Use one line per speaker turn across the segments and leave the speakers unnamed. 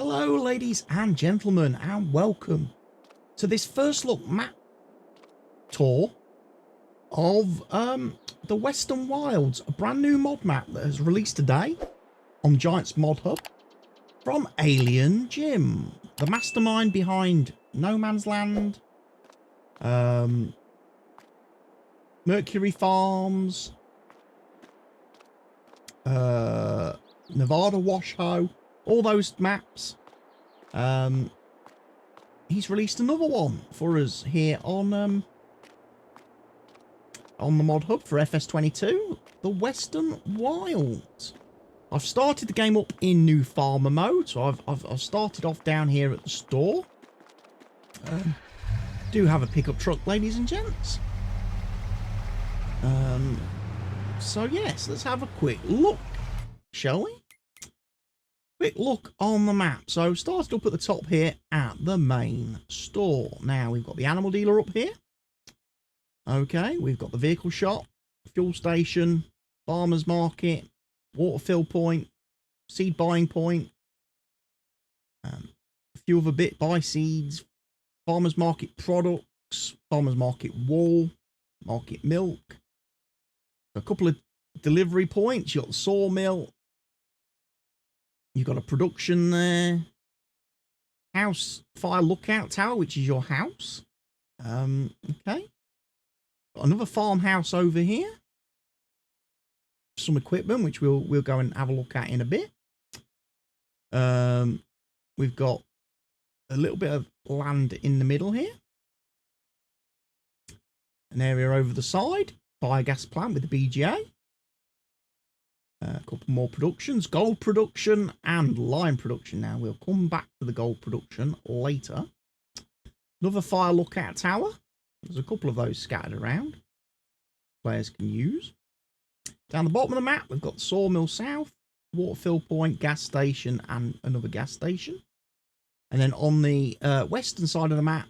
Hello ladies and gentlemen, and welcome to this first look map tour of the Western Wilds, a brand new mod map that has released today on Giants Mod Hub from Alien Jim, the mastermind behind No Man's Land, Mercury Farms, Nevada Washoe, all those maps. He's released another one for us here on the mod hub for FS22, the Western Wilds. I've started the game up in new farmer mode, so I've started off down here at the store. Do have a pickup truck, ladies and gents. So yes, let's have a quick look, shall we? Quick look on the map. So started up at the top here at the main store. Now we've got the animal dealer up here. Okay, we've got the vehicle shop, fuel station, farmer's market, water fill point, seed buying point, a few other bit buy seeds, farmer's market products, farmer's market wool, market milk, a couple of delivery points. You've got the sawmill. You've got a production there. House fire lookout tower, which is your house. Okay. Got another farmhouse over here. Some equipment, which we'll go and have a look at in a bit. We've got a little bit of land in the middle here. An area over the side. Biogas plant with the BGA. A couple more productions, gold production and lime production. Now we'll come back to the gold production later. Another fire lookout tower. There's a couple of those scattered around. Players can use. Down the bottom of the map, we've got the sawmill south, water fill point, gas station, and another gas station. And then on the western side of the map,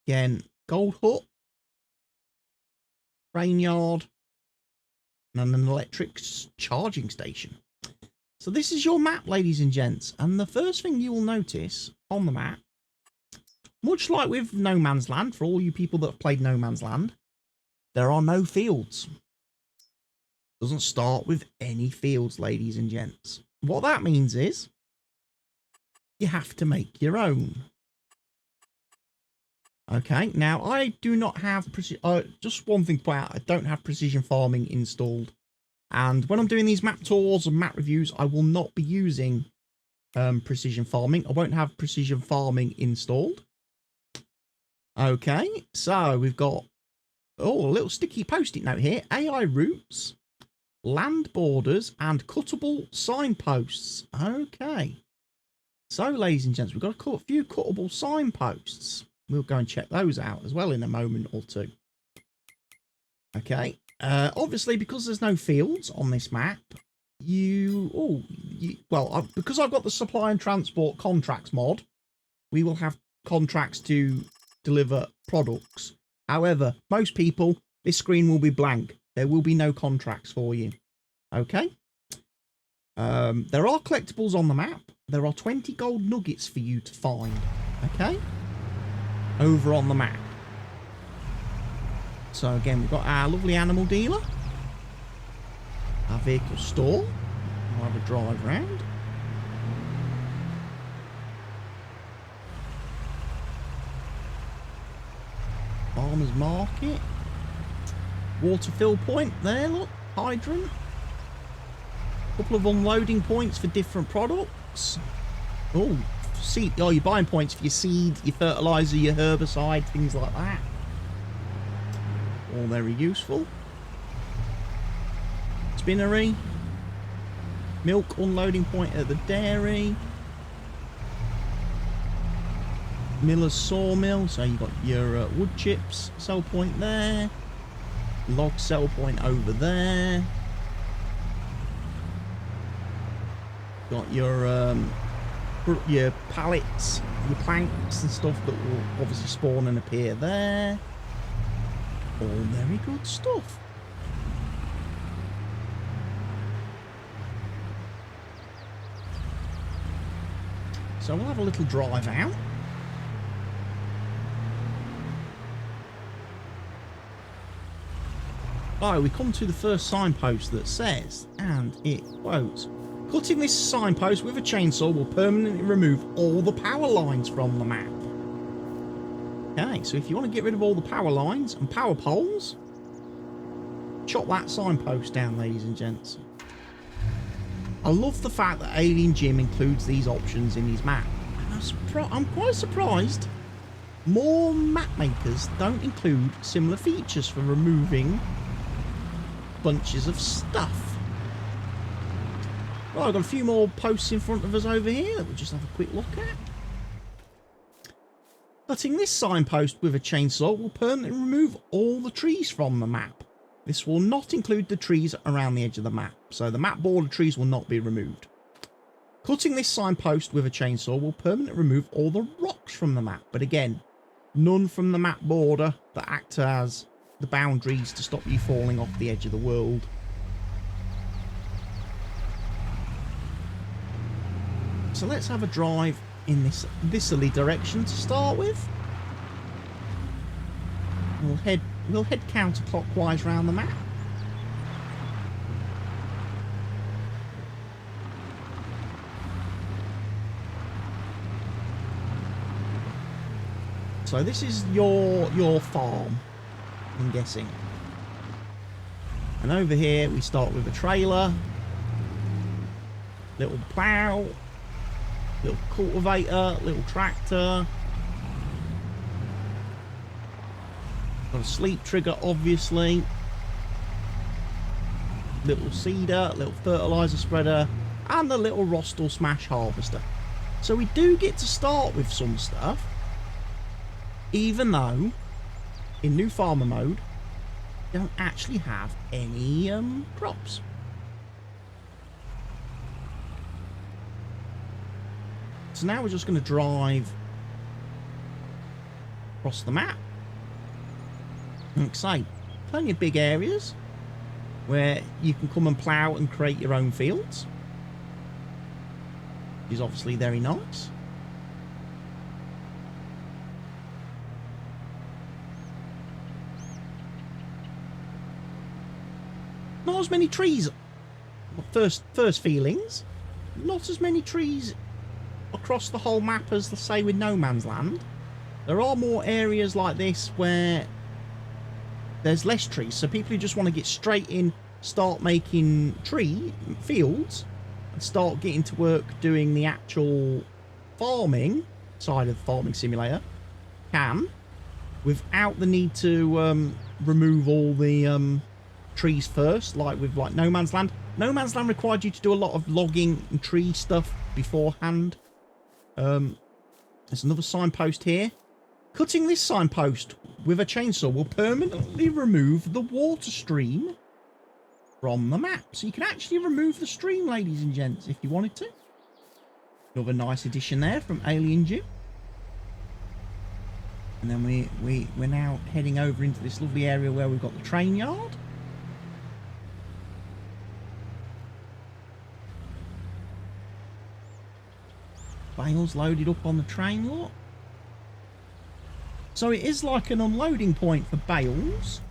again, gold hut, grain yard, and an electric charging station. So this is your map, ladies and gents, and the first thing you will notice on the map, much like with No Man's Land, for all you people that have played No Man's Land, there are no fields. Doesn't start with any fields, ladies and gents. What that means is you have to make your own. Okay, now I do not have just one thing to point out, I don't have precision farming installed. And when I'm doing these map tours and map reviews, I will not be using precision farming. I won't have precision farming installed. Okay, so we've got a little sticky post-it note here. AI routes, land borders, and cuttable signposts. Okay. So, ladies and gents, we've got a few cuttable signposts. We'll go and check those out as well in a moment or two. Okay. Obviously, because there's no fields on this map, because I've got the supply and transport contracts mod, we will have contracts to deliver products. However, most people, this screen will be blank. There will be no contracts for you. Okay. There are collectibles on the map. There are 20 gold nuggets for you to find. Okay. Over on the map. So again, we've got our lovely animal dealer, our vehicle store. We'll have a drive round. Farmer's market, water fill point there. Look, hydrant. Couple of unloading points for different products. Oh. Seed, you're buying points for your seed, your fertilizer, your herbicide, things like that. All very useful. Spinnery. Milk unloading point at the dairy. Miller's sawmill. So you've got your wood chips sell point there. Log sell point over there. Got your pallets, your planks and stuff that will obviously spawn and appear there. All very good stuff. So we'll have a little drive out. Right, we come to the first signpost that says, and it quotes, "Cutting this signpost with a chainsaw will permanently remove all the power lines from the map." Okay, so if you want to get rid of all the power lines and power poles, chop that signpost down, ladies and gents. I love the fact that Alien Jim includes these options in his map. And I'm quite surprised more map makers don't include similar features for removing bunches of stuff. Right, I've got a few more posts in front of us over here that we'll just have a quick look at. Cutting this signpost with a chainsaw will permanently remove all the trees from the map. This will not include the trees around the edge of the map, so the map border trees will not be removed. Cutting this signpost with a chainsaw will permanently remove all the rocks from the map, but again, none from the map border that act as the boundaries to stop you falling off the edge of the world. So let's have a drive in this thisly direction to start with. We'll head counterclockwise around the map. So this is your farm, I'm guessing. And over here we start with a trailer, little plow, little cultivator, little tractor. Got a sleep trigger, obviously. Little seeder, little fertilizer spreader, and the little Rostal Smash harvester. So we do get to start with some stuff, even though in new farmer mode you don't actually have any crops. So now we're just going to drive across the map. Like I say, plenty of big areas where you can come and plough and create your own fields, which is obviously very nice. Not as many trees. First feelings, not as many trees across the whole map as, let's say, with No Man's Land. There are more areas like this where there's less trees, so people who just want to get straight in, start making tree fields and start getting to work doing the actual farming side of the farming simulator can, without the need to remove all the trees first, like with No Man's Land. No Man's Land required you to do a lot of logging and tree stuff beforehand. There's another signpost here. Cutting this signpost with a chainsaw will permanently remove the water stream from the map. So you can actually remove the stream, ladies and gents, if you wanted to. Another nice addition there from Alien Jim. And then we're now heading over into this lovely area where we've got the train yard. Bales loaded up on the train lot. So it is like an unloading point for bales.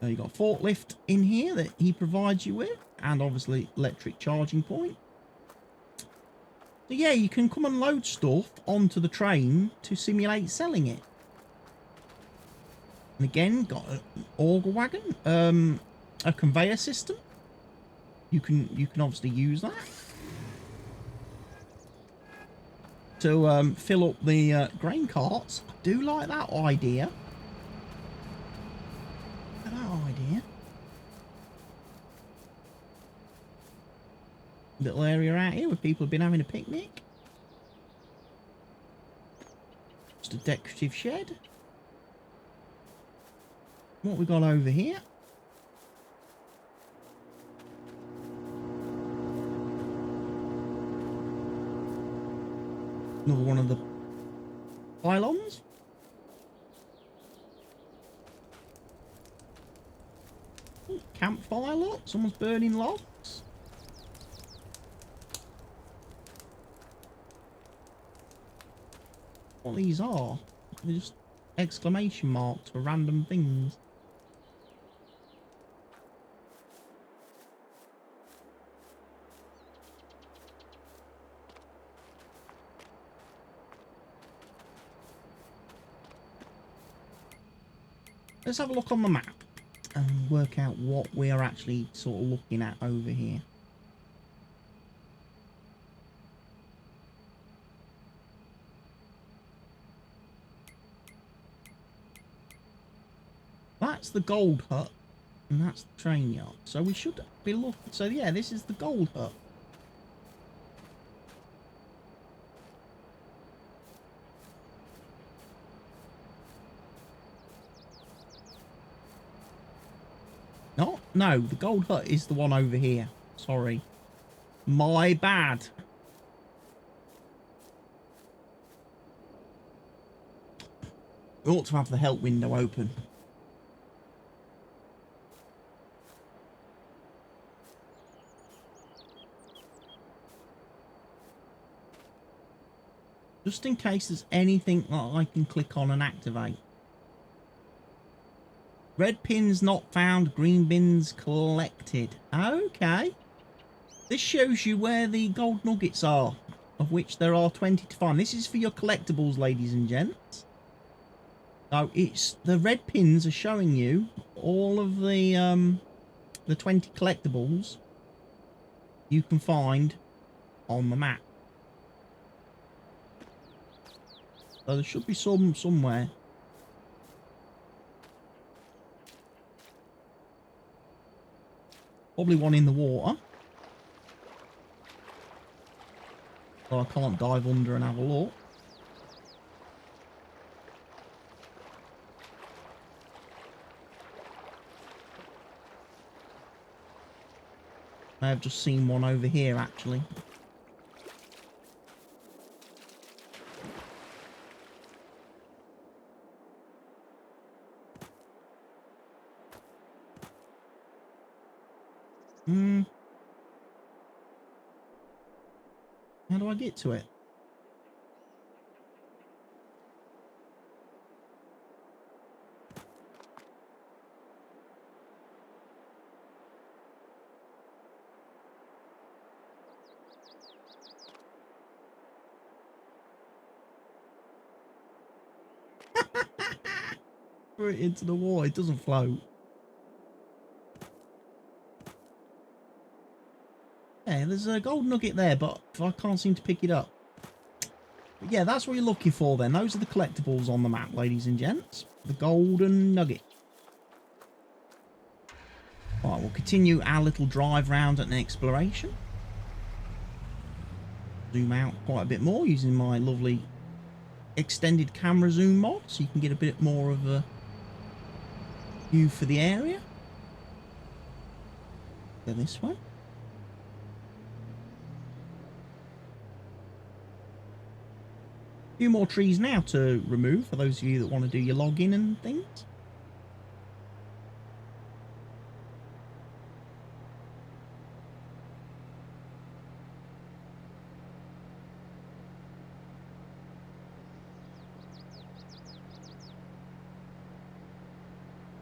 You've got a forklift in here that he provides you with, and obviously electric charging point. So yeah, you can come and load stuff onto the train to simulate selling it. And again, got an auger wagon, a conveyor system. You can obviously use that to fill up the grain carts. I do like that idea. Little area out here where people have been having a picnic. Just a decorative shed. What we got over here? Another one of the pylons. Ooh, campfire lot. Someone's burning logs. what these are. They're just exclamation marks for random things. Let's have a look on the map and work out what we are actually sort of looking at over here. That's the gold hut, and that's the train yard. So we should be looking. So yeah, this is the gold hut. No, the gold hut is the one over here. Sorry. My bad. We ought to have the help window open. Just in case there's anything that I can click on and activate. Red pins not found, green bins collected. Okay. This shows you where the gold nuggets are, of which there are 20 to find. This is for your collectibles, ladies and gents. So it's the red pins are showing you all of the 20 collectibles you can find on the map. So there should be some somewhere. Probably one in the water. So I can't dive under and have a look. I have just seen one over here, actually. How do I get to it? Throw it into the water. It doesn't float. Yeah, there's a gold nugget there, but I can't seem to pick it up. But yeah, that's what you're looking for then. Those are the collectibles on the map, ladies and gents. The golden nugget. Right, we'll continue our little drive round and exploration. Zoom out quite a bit more using my lovely extended camera zoom mod, so you can get a bit more of a view for the area. Go this way. A few more trees now to remove for those of you that want to do your login and things.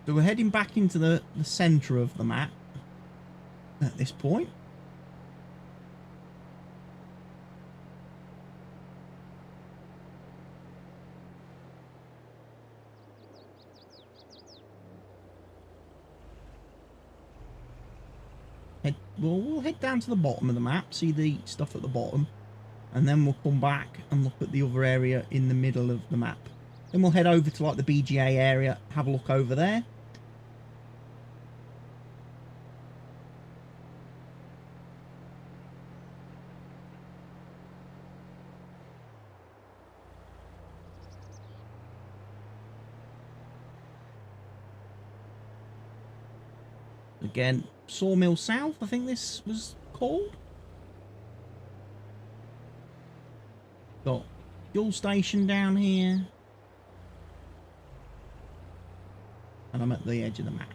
So we're heading back into the centre of the map at this point. We'll head down to the bottom of the map, see the stuff at the bottom, and then we'll come back and look at the other area in the middle of the map. Then we'll head over to like the BGA area, have a look over there. Again, Sawmill South, I think this was called. Got fuel station down here. And I'm at the edge of the map.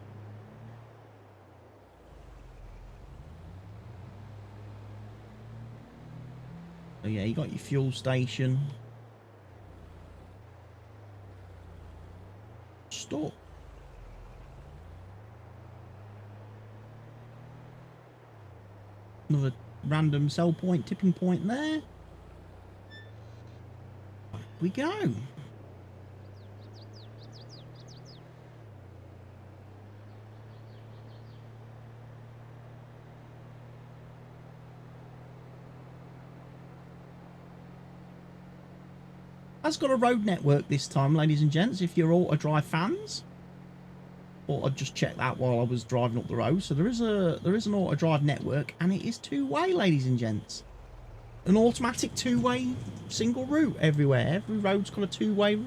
So yeah, you got your fuel station. Another random sell point, tipping point there. Back we go. Has got a road network this time, ladies and gents, if you're auto drive fans. Thought I'd just check that while I was driving up the road. So there is an auto drive network, and it is two-way, ladies and gents. An automatic two-way single route everywhere. Every road's got a two-way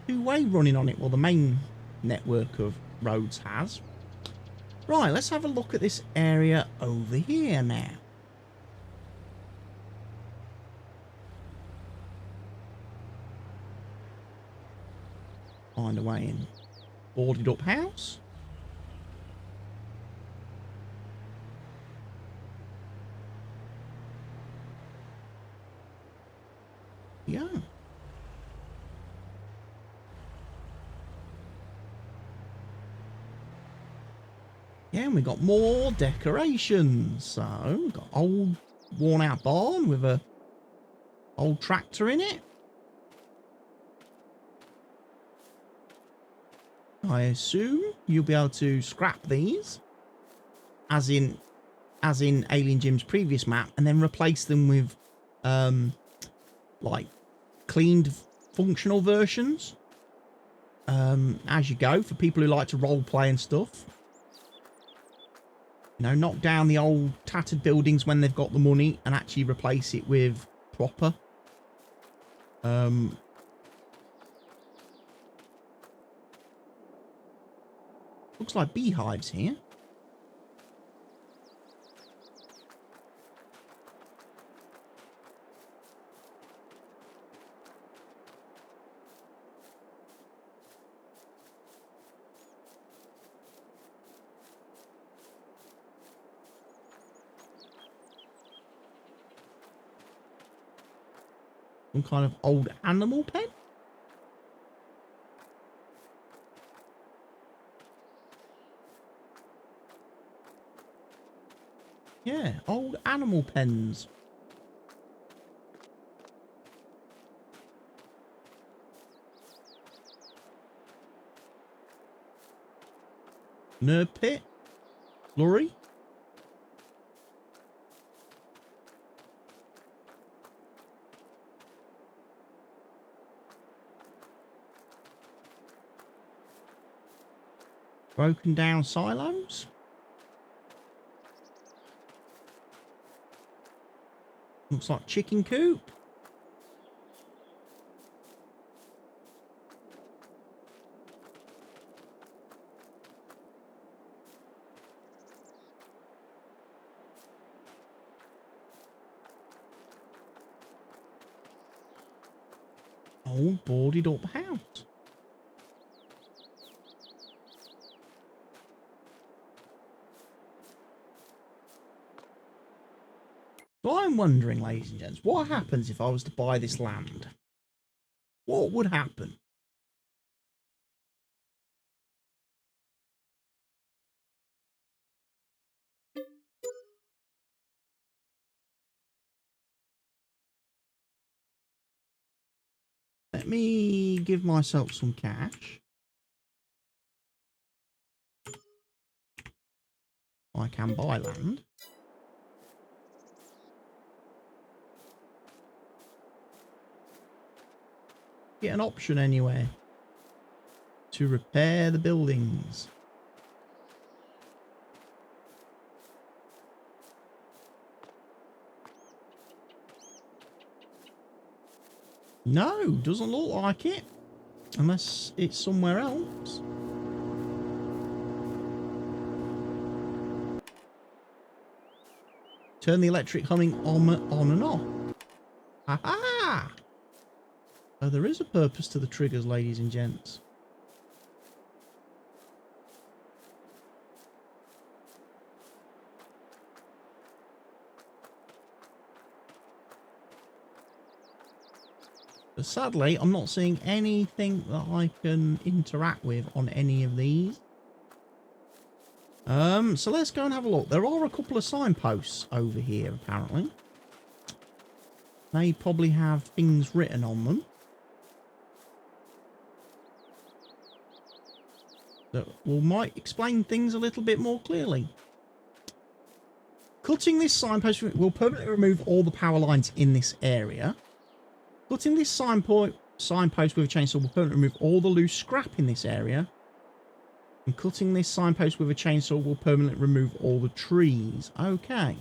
running on it. Well, the main network of roads has. Right, let's have a look at this area over here now. Find a way in. Boarded up house. Yeah. Yeah, and we got more decorations. So we've got old worn out barn with a old tractor in it. I assume you'll be able to scrap these, as in Alien Jim's previous map, and then replace them with, like, cleaned functional versions, as you go, for people who like to role play and stuff. You know, knock down the old tattered buildings when they've got the money and actually replace it with proper. Looks like beehives here. Some kind of old animal pen? Yeah, old animal pens. Nerd pit. Lorry. Broken down silos. Looks like chicken coop. Old boarded up house. So I'm wondering, ladies and gents, what happens if I was to buy this land? What would happen? Let me give myself some cash. I can buy land. Get an option anywhere to repair the buildings. No, doesn't look like it. Unless it's somewhere else. Turn the electric humming on and off. Aha! So there is a purpose to the triggers, ladies and gents. But sadly, I'm not seeing anything that I can interact with on any of these. So let's go and have a look. There are a couple of signposts over here, apparently. They probably have things written on them that might explain things a little bit more clearly. Cutting this signpost will permanently remove all the power lines in this area. Cutting this signpost with a chainsaw will permanently remove all the loose scrap in this area. And cutting this signpost with a chainsaw will permanently remove all the trees. Okay.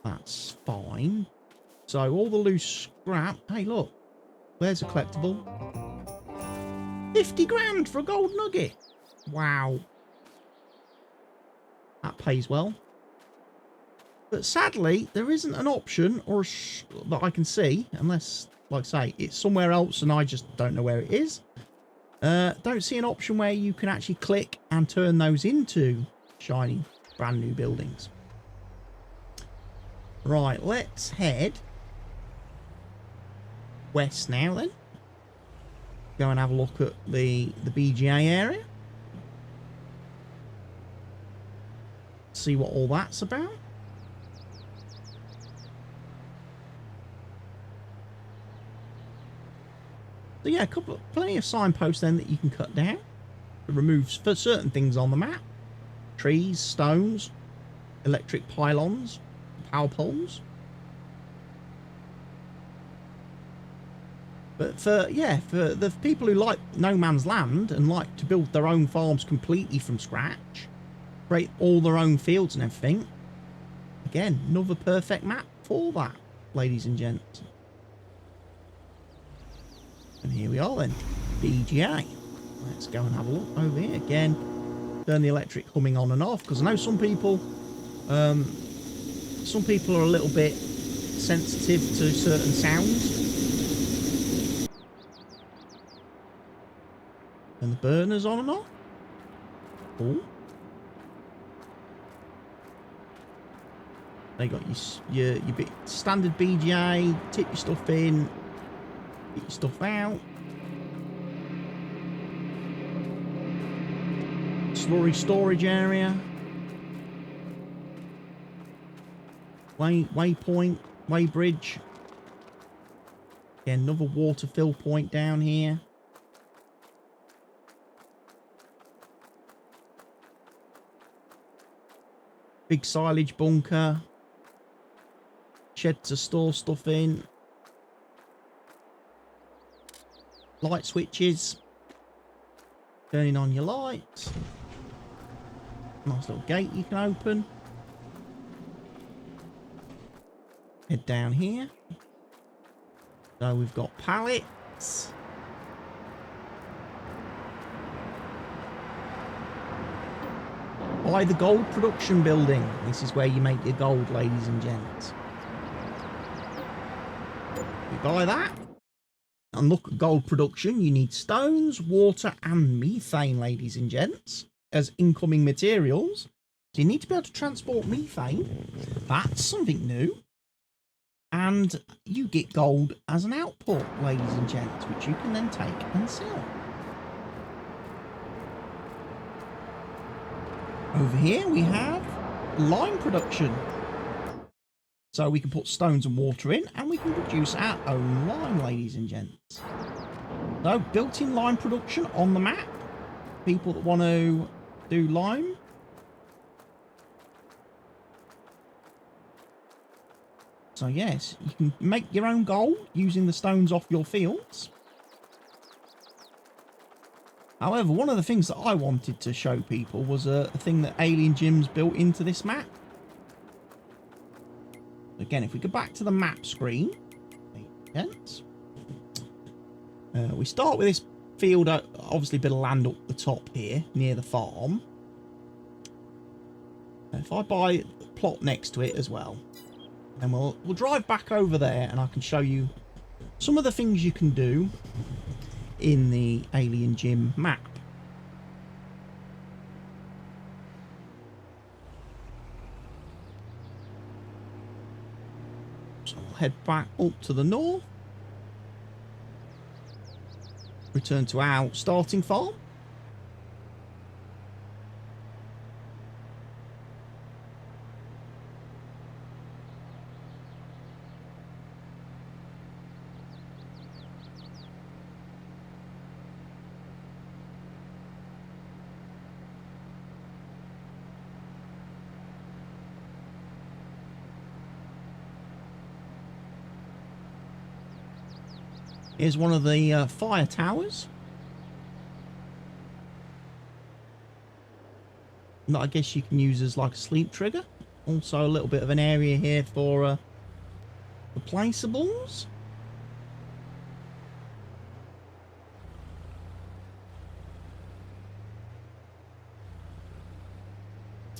That's fine. So all the loose scrap. Hey, look. There's a collectible. 50 grand for a gold nugget. Wow. That pays well. But sadly, there isn't an option that I can see, unless, like I say, it's somewhere else and I just don't know where it is. Don't see an option where you can actually click and turn those into shiny, brand new buildings. Right, let's head west now then. Go and have a look at the BGA area. See what all that's about. So yeah, plenty of signposts then that you can cut down. It removes for certain things on the map. Trees, stones, electric pylons, power poles. But for the people who like no man's land and like to build their own farms completely from scratch, create all their own fields and everything, again, another perfect map for that, ladies and gents. And here we are then, BGA. Let's go and have a look over here again. Turn the electric humming on and off, because I know some people are a little bit sensitive to certain sounds. And the burner's on and off. Cool. They got your bit standard BGA. Tip your stuff in. Get your stuff out. Slurry storage area. Waypoint. Weybridge. Again, another water fill point down here. Big silage bunker. Shed to store stuff in. Light switches. Turning on your lights. Nice little gate you can open. Head down here. So we've got pallets. Buy the gold production building. This is where you make your gold, ladies and gents. You buy that. And look at gold production. You need stones, water, and methane, ladies and gents, as incoming materials. So you need to be able to transport methane. That's something new. And you get gold as an output, ladies and gents, which you can then take and sell. Over here we have lime production. So we can put stones and water in and we can produce our own lime, ladies and gents. So built-in lime production on the map. People that want to do lime. So yes, you can make your own gold using the stones off your fields. However, one of the things that I wanted to show people was a thing that Alien Jim's built into this map. Again, if we go back to the map screen, we start with this field, obviously a bit of land up the top here, near the farm. If I buy a plot next to it as well, then we'll drive back over there and I can show you some of the things you can do in the Alien Jim map. So I'll head back up to the north. Return to our starting farm. Here's one of the fire towers. That I guess you can use as like a sleep trigger. Also a little bit of an area here for the placeables.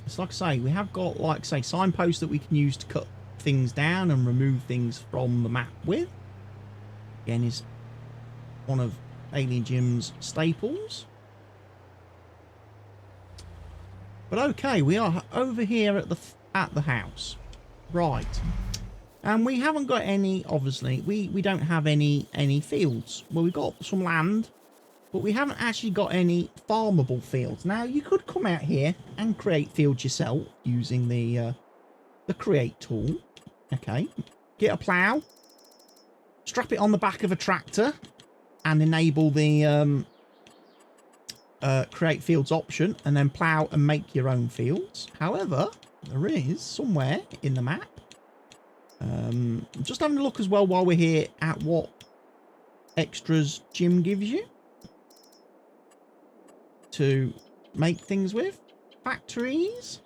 It's like I say, we have got, like say, signposts that we can use to cut things down and remove things from the map with. Again, is one of Alien Jim's staples. But okay, we are over here at the house, right? And we haven't got any. Obviously, we don't have any fields. Well, we've got some land, but we haven't actually got any farmable fields. Now, you could come out here and create fields yourself using the create tool. Okay, get a plow, strap it on the back of a tractor, and enable the create fields option, and then plow and make your own fields. However, there is somewhere in the map. Just having a look as well while we're here at what extras Jim gives you to make things with. Factories.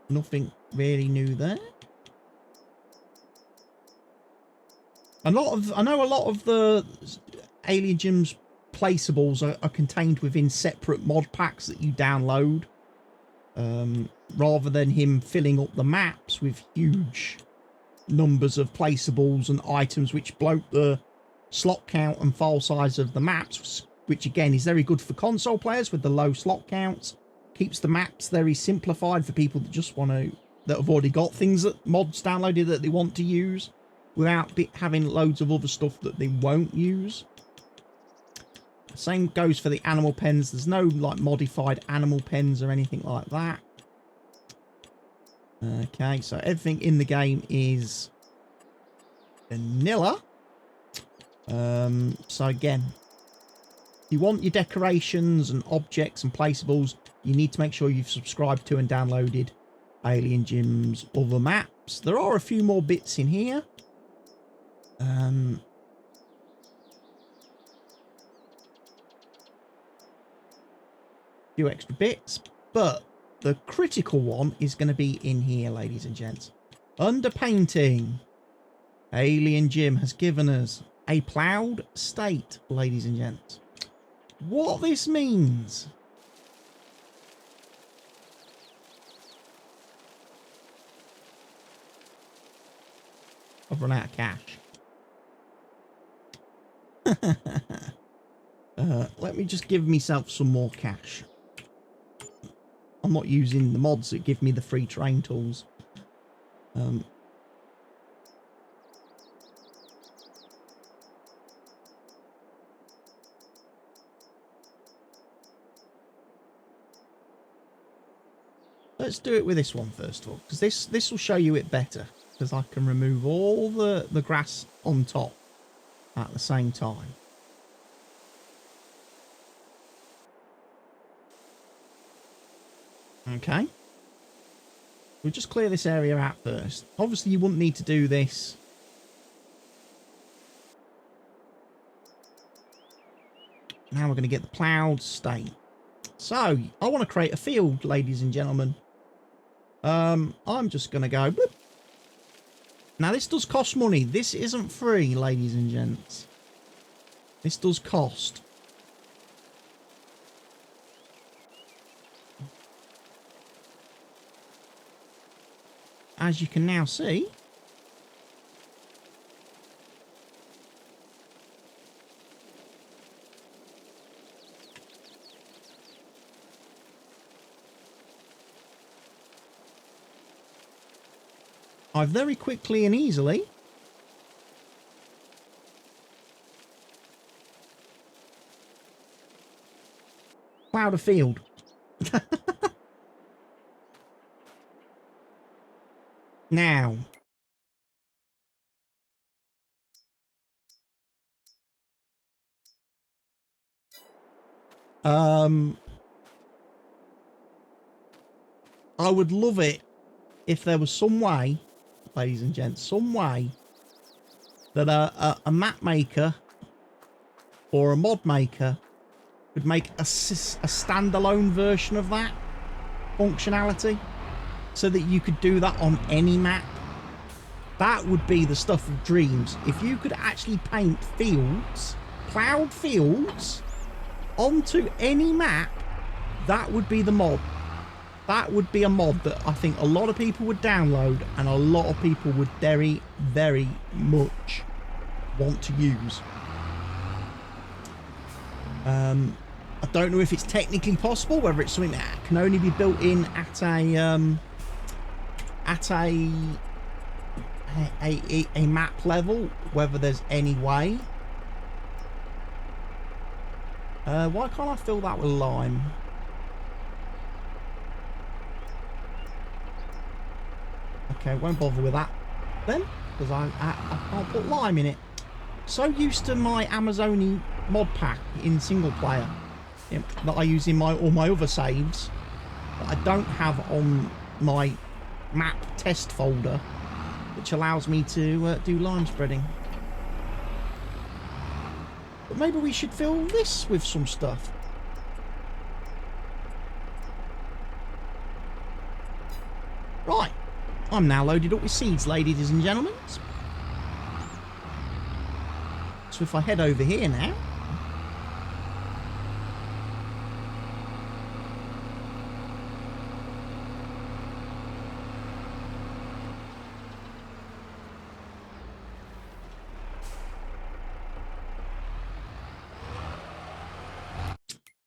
Nothing really new there. I know a lot of the Alien Jim's placeables are contained within separate mod packs that you download, rather than him filling up the maps with huge numbers of placeables and items which bloat the slot count and file size of the maps, which again is very good for console players with the low slot counts. Keeps the maps very simplified for people that just want to, that have already got things that mods downloaded that they want to use, without having loads of other stuff that they won't use. Same goes for the animal pens. There's no like modified animal pens or anything like that. Okay, so everything in the game is vanilla. So again, if you want your decorations and objects and placeables, you need to make sure you've subscribed to and downloaded Alien Jim's other maps. There are a few more bits in here. Few extra bits, but the critical one is going to be in here, ladies and gents. Underpainting. Alien Jim has given us a ploughed state, ladies and gents. What this means... I've run out of cash. Let me just give myself some more cash. I'm not using the mods that give me the free terrain tools. Let's do it with this one first of all, because this will show you it better, because I can remove all the grass on top at the same time. Okay. We'll just clear this area out first. Obviously, you wouldn't need to do this. Now we're going to get the ploughed state. So, I want to create a field, ladies and gentlemen. I'm just going to go... Whoop. Now, this does cost money. This isn't free, ladies and gents. This does cost. As you can now see, I've very quickly and easily ploughed a field. Now, I would love it if there was some way, ladies and gents, some way that a map maker or a mod maker could make a standalone version of that functionality so that you could do that on any map. That would be the stuff of dreams. If you could actually paint fields, plowed fields, onto any map, that would be the mod. That would be a mod that I think a lot of people would download and a lot of people would very, very much want to use. I don't know if it's technically possible, whether it's something that can only be built in at a map level, whether there's any way. Why can't I fill that with lime? Okay, won't bother with that then, because I can't put lime in it. So used to my Amazoni mod pack in single player that I use in all my other saves, that I don't have on my map test folder, which allows me to do lime spreading. But maybe we should fill this with some stuff. Right, I'm now loaded up with seeds, ladies and gentlemen. So if I head over here now,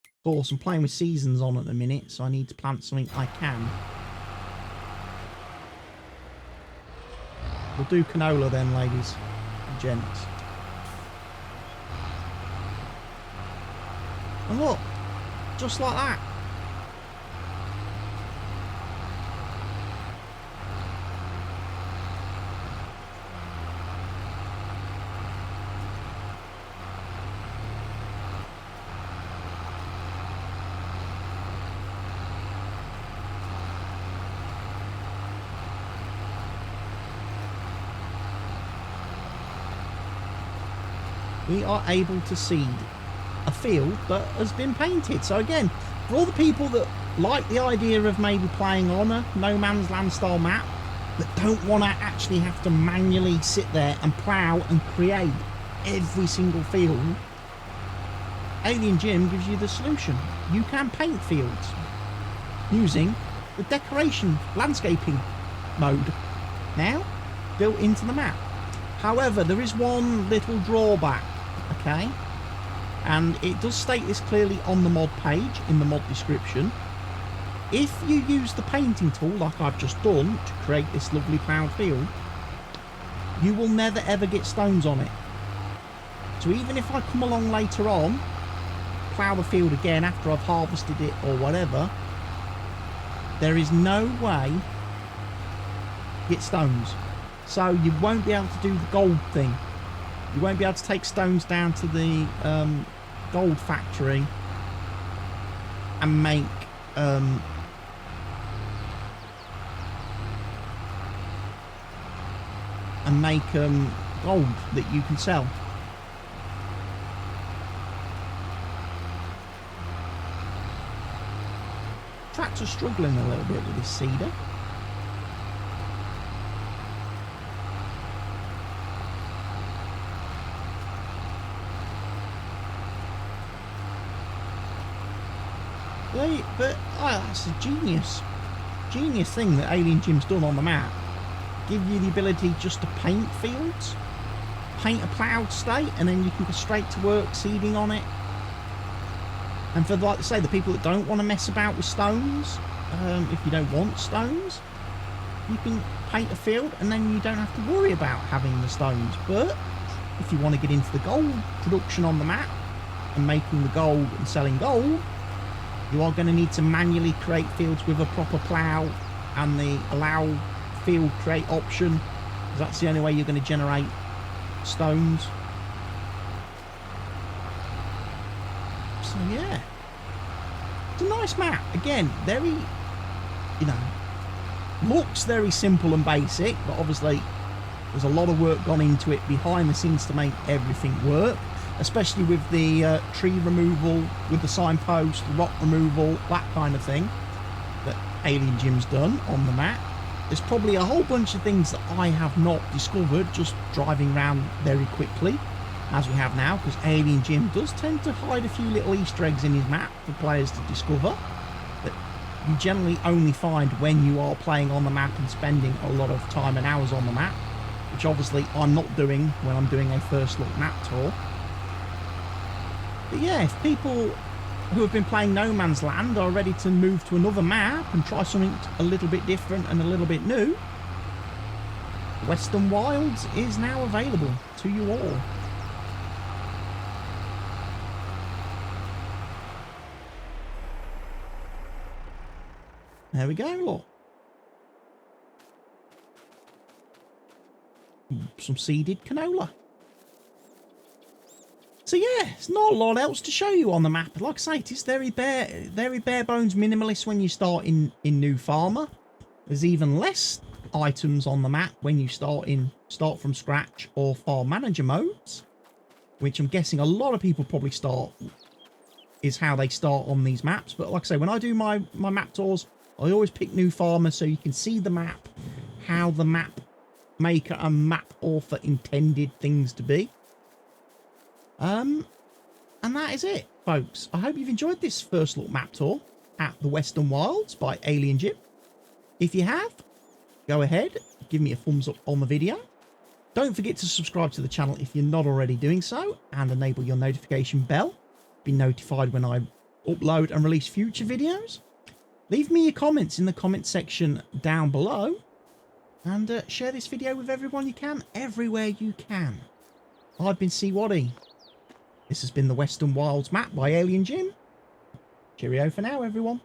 of course, I'm playing with seasons on at the minute, so I need to plant something I can. We'll do canola then, ladies and gents. And look, just like that. We are able to seed a field that has been painted. So again, for all the people that like the idea of maybe playing on a no man's land style map, that don't want to actually have to manually sit there and plow and create every single field, Alien Jim gives you the solution. You can paint fields using the decoration landscaping mode now built into the map. However, there is one little drawback, okay? And it does state this clearly on the mod page, in the mod description. If you use the painting tool, like I've just done, to create this lovely ploughed field, you will never ever get stones on it. So even if I come along later on, plough the field again after I've harvested it or whatever, there is no way to get stones. So you won't be able to do the gold thing. You won't be able to take stones down to the gold factory and make gold that you can sell. Tractor's struggling a little bit with this seeder. But that's a genius thing that Alien Jim's done on the map. Give you the ability just to paint fields, paint a ploughed state, and then you can go straight to work seeding on it. And for, like I say, the people that don't want to mess about with stones, if you don't want stones, you can paint a field and then you don't have to worry about having the stones. But if you want to get into the gold production on the map and making the gold and selling gold, you are going to need to manually create fields with a proper plough and the allow field create option, because that's the only way you're going to generate stones. So yeah, it's a nice map. Again, very, you know, Looks very simple and basic, but obviously there's a lot of work gone into it behind the scenes to make everything work, especially with the tree removal, with the signpost, rock removal, that kind of thing that Alien Jim's done on the map. There's probably a whole bunch of things that I have not discovered just driving around very quickly, as we have now, because Alien Jim does tend to hide a few little Easter eggs in his map for players to discover that you generally only find when you are playing on the map and spending a lot of time and hours on the map, which obviously I'm not doing when I'm doing a first look map tour. But yeah, if people who have been playing No Man's Land are ready to move to another map and try something a little bit different and a little bit new, Western Wilds is now available to you all. There we go, look. Some seeded canola. So yeah, it's not a lot else to show you on the map. Like I say, it is very bare bones minimalist when you start in New Farmer. There's even less items on the map when you start from scratch or farm manager modes, which I'm guessing a lot of people probably start is how they start on these maps. But like I say, when I do my map tours, I always pick New Farmer so you can see the map, how the map maker and map author intended things to be. And that is it, folks. I hope you've enjoyed this first look map tour at the Western Wilds by Alien Jim. If you have, go ahead, give me a thumbs up on the video. Don't forget to subscribe to the channel if you're not already doing so, and enable your notification bell. Be notified when I upload and release future videos. Leave me your comments in the comment section down below, and share this video with everyone you can, everywhere you can. I've been cwattye. This has been the Western Wilds map by Alien Jim. Cheerio for now, everyone.